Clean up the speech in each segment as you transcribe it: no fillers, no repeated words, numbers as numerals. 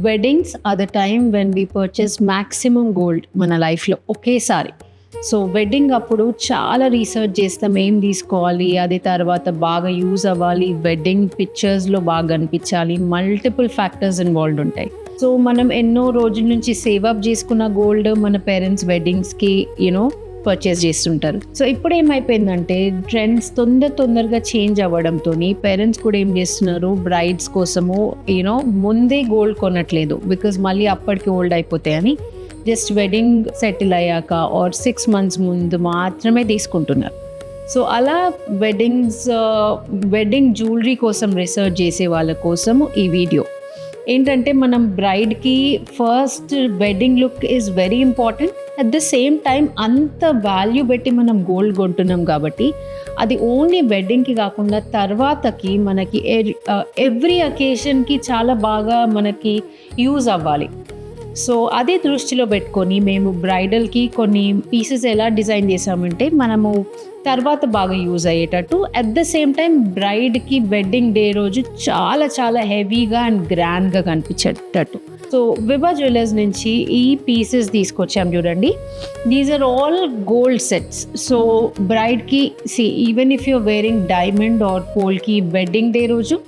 Weddings are the time when we purchase maximum gold మన లైఫ్లో ఒకేసారి. సో వెడ్డింగ్ అప్పుడు చాలా రీసెర్చ్ చేస్తాం, ఏం తీసుకోవాలి, అది తర్వాత బాగా యూజ్ అవ్వాలి, వెడ్డింగ్ పిక్చర్స్లో బాగా కనిపించాలి, మల్టిపుల్ ఫ్యాక్టర్స్ ఇన్వాల్వ్డ్ ఉంటాయి. సో మనం ఎన్నో రోజుల నుంచి సేవ్ అప్ చేసుకున్న గోల్డ్ మన పేరెంట్స్ వెడ్డింగ్స్కి పర్చేస్ చేస్తుంటారు. సో ఇప్పుడు ఏమైపోయిందంటే ట్రెండ్స్ తొందరగా చేంజ్ అవ్వడంతో పేరెంట్స్ కూడా ఏం చేస్తున్నారు, బ్రైడ్స్ కోసము ముందే గోల్డ్ కొనట్లేదు, బికాజ్ మళ్ళీ అప్పటికి ఓల్డ్ అయిపోతాయని జస్ట్ వెడ్డింగ్ సెటిల్ అయ్యాక ఆర్ 6 months ముందు మాత్రమే తీసుకుంటున్నారు. సో అలా వెడ్డింగ్ జ్యువెలరీ కోసం రీసెర్చ్ చేసే వాళ్ళ కోసము ఈ వీడియో ఏంటంటే, మనం బ్రైడ్కి first wedding look is very important. At the same time అంత వాల్యూ పెట్టి మనం గోల్డ్ కొంటున్నాం కాబట్టి అది ఓన్లీ వెడ్డింగ్కి కాకుండా తర్వాతకి మనకి ఎవ్రీ అకేషన్కి చాలా బాగా మనకి యూజ్ అవ్వాలి. సో అదే దృష్టిలో పెట్టుకొని మేము బ్రైడల్కి కొన్ని పీసెస్ ఎలా డిజైన్ చేసామంటే మనము తర్వాత బాగా యూజ్ అయ్యేటట్టు, అట్ ద సేమ్ టైం బ్రైడ్కి వెడ్డింగ్ డే రోజు చాలా చాలా హెవీగా అండ్ గ్రాండ్గా కనిపించేటట్టు. సో విభా జ్యువెలర్స్ నుంచి ఈ పీసెస్ తీసుకొచ్చాం చూడండి. These are all gold sets. So బ్రైడ్కి even if you're wearing diamond or polki wedding day రోజు,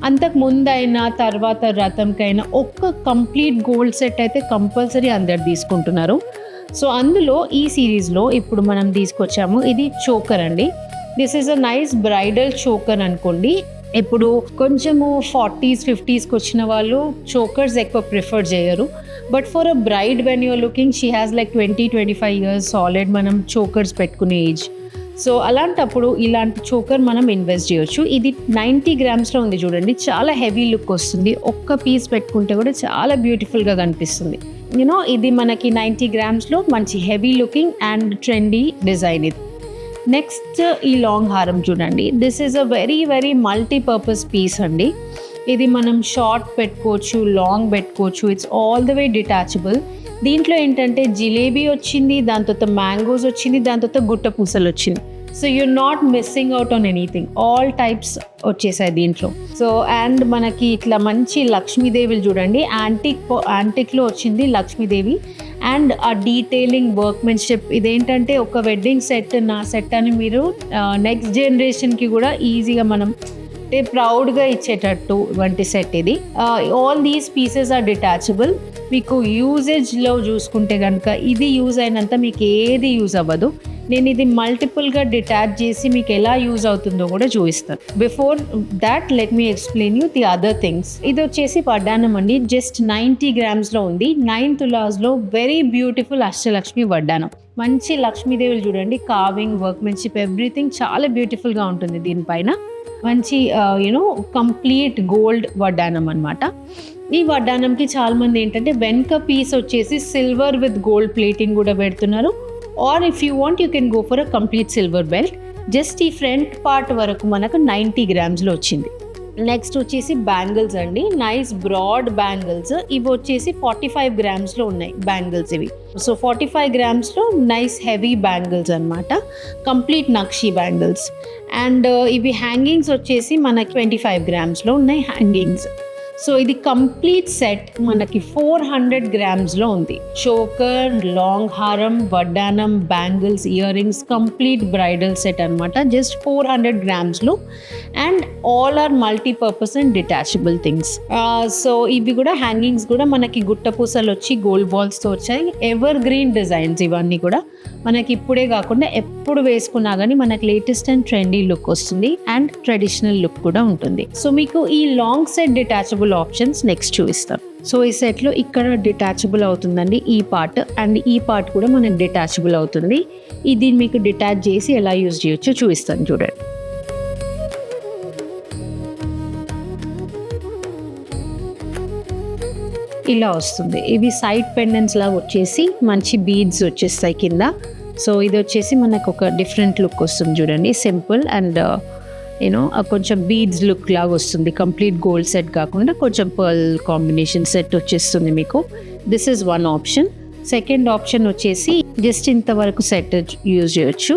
అంతకు ముందైనా తర్వాత రథంకైనా ఒక్క కంప్లీట్ గోల్డ్ సెట్ అయితే కంపల్సరీ అందరు తీసుకుంటున్నారు. సో అందులో ఈ సిరీస్లో ఇప్పుడు మనం తీసుకొచ్చాము, ఇది చోకర్ అండి. This is a nice bridal choker అనుకోండి. ఇప్పుడు కొంచెము 40s 50sకి వచ్చిన వాళ్ళు చోకర్స్ ఎక్కువ ప్రిఫర్ చేయరు. But for a braid when you're looking, she has like 20-25 years solid మనం చోకర్స్ పెట్టుకునే ఏజ్. సో అలాంటప్పుడు ఇలాంటి చోకర్ మనం ఇన్వెస్ట్ చేయొచ్చు. ఇది 90 grams ఉంది చూడండి, చాలా హెవీ లుక్ వస్తుంది. ఒక్క పీస్ పెట్టుకుంటే కూడా చాలా బ్యూటిఫుల్గా కనిపిస్తుంది. ఇది మనకి 90 grams మంచి heavy looking and trendy design. ఇది నెక్స్ట్ ఈ లాంగ్ హారం చూడండి. This is a very very multipurpose piece అండి. ఇది మనం షార్ట్ పెట్టుకోవచ్చు, లాంగ్ పెట్టుకోవచ్చు. It's all the way detachable. దీంట్లో ఏంటంటే జిలేబీ వచ్చింది, దాని తర్వాత మ్యాంగోస్ వచ్చింది, దాని తర్వాత గుట్ట పూసలు వచ్చింది. So you're not missing out on anything. All types వచ్చేసాయి దీంట్లో. సో అండ్ మనకి ఇట్లా మంచి లక్ష్మీదేవిలు చూడండి, యాంటిక్లో వచ్చింది లక్ష్మీదేవి. అండ్ ఆ డీటెయిలింగ్ వర్క్మెన్షిప్, ఇదేంటంటే ఒక వెడ్డింగ్ సెట్ నా సెట్ అని మీరు నెక్స్ట్ జనరేషన్కి కూడా ఈజీగా మనం ప్రౌడ్గా ఇచ్చేటట్టు వంటి సెట్ ఇది. All these pieces are detachable. మీకు యూజేజ్లో చూసుకుంటే కనుక ఇది యూజ్ అయినంత మీకు ఏది యూజ్ అవ్వదు. నేను ఇది మల్టిపుల్గా డిటాచ్ చేసి మీకు ఎలా యూజ్ అవుతుందో కూడా చూపిస్తాను. Before that let me explain you the other things. ఇది వచ్చేసి వడ్డానం అండి. జస్ట్ 90 grams ఉంది. 9 tulls వెరీ బ్యూటిఫుల్ అష్టలక్ష్మి వడ్డానం. మంచి లక్ష్మీదేవులు చూడండి, కార్వింగ్, వర్క్మెన్షిప్, ఎవ్రీథింగ్ చాలా బ్యూటిఫుల్గా ఉంటుంది దీనిపైన. మంచి కంప్లీట్ గోల్డ్ వడ్డానం అనమాట. ఈ వడ్డానంకి చాలా మంది ఏంటంటే వెనక పీస్ వచ్చేసి సిల్వర్ విత్ గోల్డ్ ప్లేటింగ్ కూడా పెడుతున్నారు. Or if you want you can go for a complete silver belt. Just ఈ ఫ్రంట్ పార్ట్ వరకు మనకు 90 grams వచ్చింది. నెక్స్ట్ వచ్చేసి బ్యాంగిల్స్ అండి. Nice broad bangles. ఇవి వచ్చేసి 45 grams ఉన్నాయి బ్యాంగిల్స్ ఇవి. So 45 grams nice heavy bangles అనమాట. Complete nakshi bangles. అండ్ ఇవి హ్యాంగింగ్స్ వచ్చేసి మనకి 25 grams ఉన్నాయి హ్యాంగింగ్స్. సో ఇది కంప్లీట్ సెట్ మనకి 400 grams ఉంది. చోకర్, లాంగ్ హారం, వడ్డానం, bangles, ear rings, complete bridal set అనమాట. Just 400 grams and all are multipurpose and detachable things. So ఇవి కూడా హ్యాంగింగ్స్ కూడా మనకి గుట్ట పూసలు వచ్చి గోల్డ్ బాల్స్తో వచ్చాయి. ఎవర్ గ్రీన్ డిజైన్స్ ఇవన్నీ కూడా మనకి ఇప్పుడే కాకుండా ఎప్పుడు వేసుకున్నా కానీ మనకి లేటెస్ట్ అండ్ ట్రెండీ లుక్ వస్తుంది అండ్ ట్రెడిషనల్ లుక్ కూడా ఉంటుంది. సో మీకు ఈ long set detachable options next చూపిస్తాను. సో ఈ సెట్లో ఇక్కడ డిటాచబుల్ అవుతుందండి ఈ పార్ట్, అండ్ ఈ పార్ట్ కూడా మనకి డిటాచబుల్ అవుతుంది. ఇది మీకు డిటాచ్ చేసి ఎలా యూజ్ చేయొచ్చో చూపిస్తాను చూడండి. ఇలా వస్తుంది. ఇవి సైడ్ పెండెంట్స్ లాగా వచ్చేసి మంచి బీడ్స్ వచ్చేస్తాయి కింద. సో ఇది వచ్చేసి మనకు ఒక డిఫరెంట్ లుక్ వస్తుంది చూడండి. సింపుల్ అండ్ కొంచెం బీడ్స్ లుక్ లాగా వస్తుంది. కంప్లీట్ గోల్డ్ సెట్ కాకుండా కొంచెం పర్ల్ కాంబినేషన్ సెట్ వచ్చేస్తుంది మీకు. This is one option. Second option వచ్చేసి జస్ట్ ఇంతవరకు సెట్ యూజ్ చేయొచ్చు.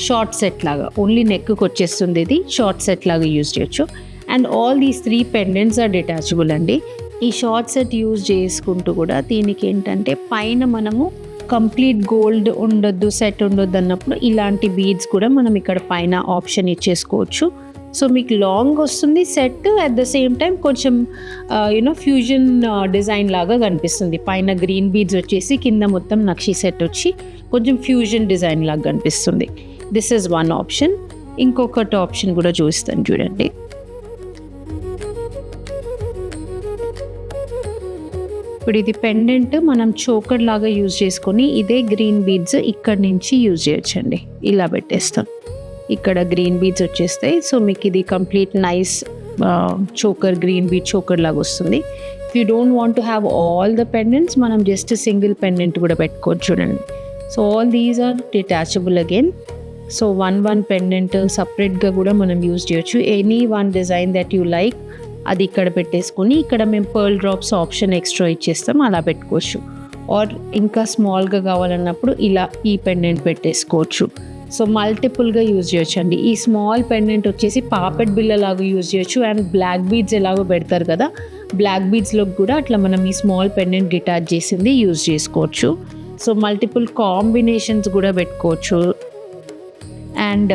షార్ట్ సెట్ లాగా ఓన్లీ నెక్కి వచ్చేస్తుంది. ఇది షార్ట్ సెట్ లాగా యూజ్ చేయొచ్చు. And all these 3 pendants are detachable అండి. ఈ షార్ట్ సెట్ యూజ్ చేసుకుంటూ కూడా దీనికి ఏంటంటే పైన మనము కంప్లీట్ గోల్డ్ ఉండొద్దు, సెట్ ఉండొద్దు అన్నప్పుడు ఇలాంటి బీడ్స్ కూడా మనం ఇక్కడ పైన ఆప్షన్ ఇచ్చేసుకోవచ్చు. సో మీకు లాంగ్ వస్తుంది set, at the same time కొంచెం ఫ్యూజన్ డిజైన్ లాగా కనిపిస్తుంది. పైన గ్రీన్ బీడ్స్ వచ్చేసి కింద మొత్తం నక్షి సెట్ వచ్చి కొంచెం ఫ్యూజన్ డిజైన్ లాగా కనిపిస్తుంది. This is one option. ఇంకొకటి ఆప్షన్ కూడా చూస్తాను చూడండి. ఇప్పుడు ఇది పెండెంట్ మనం చోకర్ లాగా యూజ్ చేసుకొని ఇదే గ్రీన్ బీడ్స్ ఇక్కడ నుంచి యూజ్ చేయొచ్చండి. ఇలా పెట్టేస్తాం, ఇక్కడ గ్రీన్ బీడ్స్ వచ్చేస్తాయి. సో మీకు ఇది complete nice choker, green bead choker లాగా వస్తుంది. If you don't want to have all the pendants మనం జస్ట్ సింగిల్ పెండెంట్ కూడా పెట్టుకోవచ్చు చూడండి. So all these are detachable again. So one pendant సపరేట్గా కూడా మనం యూజ్ చేయొచ్చు. Any one design that you like అది ఇక్కడ పెట్టేసుకొని ఇక్కడ మేము పర్ల్ డ్రాప్స్ ఆప్షన్ ఎక్స్ట్రా ఇచ్చేస్తాం, అలా పెట్టుకోవచ్చు. ఆర్ ఇంకా స్మాల్గా కావాలన్నప్పుడు ఇలా ఈ పెండెంట్ పెట్టేసుకోవచ్చు. సో మల్టిపుల్గా యూజ్ చేయొచ్చు అండి. ఈ స్మాల్ పెండెంట్ వచ్చేసి పాపెట్ బిల్ల లాగా యూజ్ చేయొచ్చు. అండ్ బ్లాక్ బీడ్స్ ఎలాగో పెడతారు కదా, బ్లాక్ బీడ్స్లో కూడా అట్లా మనం ఈ స్మాల్ పెండెంట్ డిటాచ్ చేసింది యూజ్ చేసుకోవచ్చు. సో మల్టిపుల్ కాంబినేషన్స్ కూడా పెట్టుకోవచ్చు. అండ్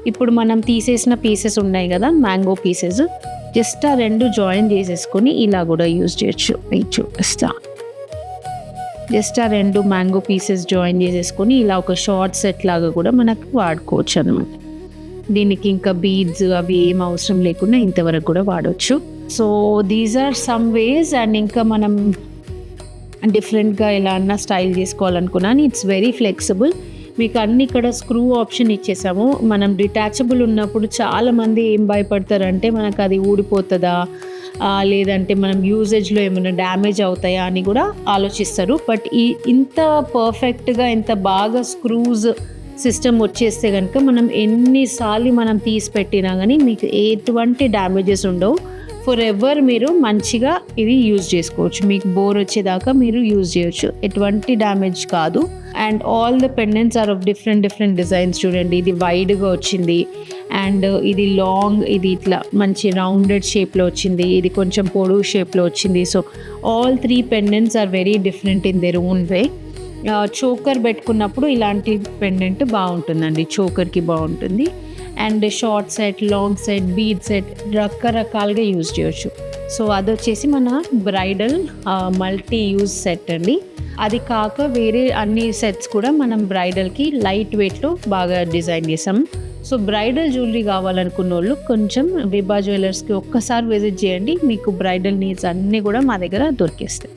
ఇప్పుడు మనం తీసేసిన పీసెస్ ఉన్నాయి కదా, మ్యాంగో పీసెస్, జస్ట్ ఆ రెండు జాయిన్ చేసేసుకొని ఇలా కూడా యూజ్ చేయొచ్చు. చూపిస్తా, జస్ట్ ఆ రెండు మ్యాంగో పీసెస్ జాయిన్ చేసేసుకొని ఇలా ఒక షార్ట్ సెట్ లాగా కూడా మనకు వాడుకోవచ్చు అనమాట. దీనికి ఇంకా బీడ్స్ అవి ఏం అవసరం లేకుండా ఇంతవరకు కూడా వాడవచ్చు. So these are some ways. And ఇంకా మనం డిఫరెంట్గా ఎలా అన్నా స్టైల్ చేసుకోవాలనుకున్నాను. It's very flexible. మీకు అన్ని ఇక్కడ స్క్రూ ఆప్షన్ ఇచ్చేసాము. మనం డిటాచబుల్ ఉన్నప్పుడు చాలామంది ఏం భయపడతారంటే మనకు అది ఊడిపోతుందా లేదంటే మనం యూజేజ్లో ఏమైనా డ్యామేజ్ అవుతాయా అని కూడా ఆలోచిస్తారు. బట్ ఇంత పర్ఫెక్ట్గా ఇంత బాగా స్క్రూస్ సిస్టమ్ వచ్చేస్తే కనుక మనం ఎన్నిసార్లు మనం తీసి పెట్టినా కానీ మీకు ఎటువంటి డ్యామేజెస్ ఉండవు. ఫర్ ఎవర్ మీరు మంచిగా ఇది యూజ్ చేసుకోవచ్చు. మీకు బోర్ వచ్చేదాకా మీరు యూజ్ చేయొచ్చు, ఎటువంటి డ్యామేజ్ కాదు. And all the pendants are of different designs. చూడండి, ఇది వైడ్గా వచ్చింది, అండ్ ఇది లాంగ్, ఇది ఇట్లా మంచి రౌండెడ్ షేప్లో వచ్చింది, ఇది కొంచెం పొడవు షేప్లో వచ్చింది. So all 3 pendants are very different in their own way. Choker పెట్టుకున్నప్పుడు ఇలాంటి పెండెంట్ బాగుంటుందండి, చోకర్కి బాగుంటుంది. And short set, long set, bead set రకరకాలుగా యూజ్ చేయొచ్చు. సో అది వచ్చేసి మన బ్రైడల్ మల్టీ యూజ్ సెట్ అండి. అది కాక వేరే అన్ని సెట్స్ కూడా మనం బ్రైడల్కి లైట్ వెయిట్లో బాగా డిజైన్ చేసాం. సో బ్రైడల్ జ్యువెలరీ కావాలనుకున్న వాళ్ళు కొంచెం విభా జ్యువెలర్స్కి ఒక్కసారి విజిట్ చేయండి, మీకు బ్రైడల్ నీడ్స్ అన్నీ కూడా మా దగ్గర దొరికేస్తాయి.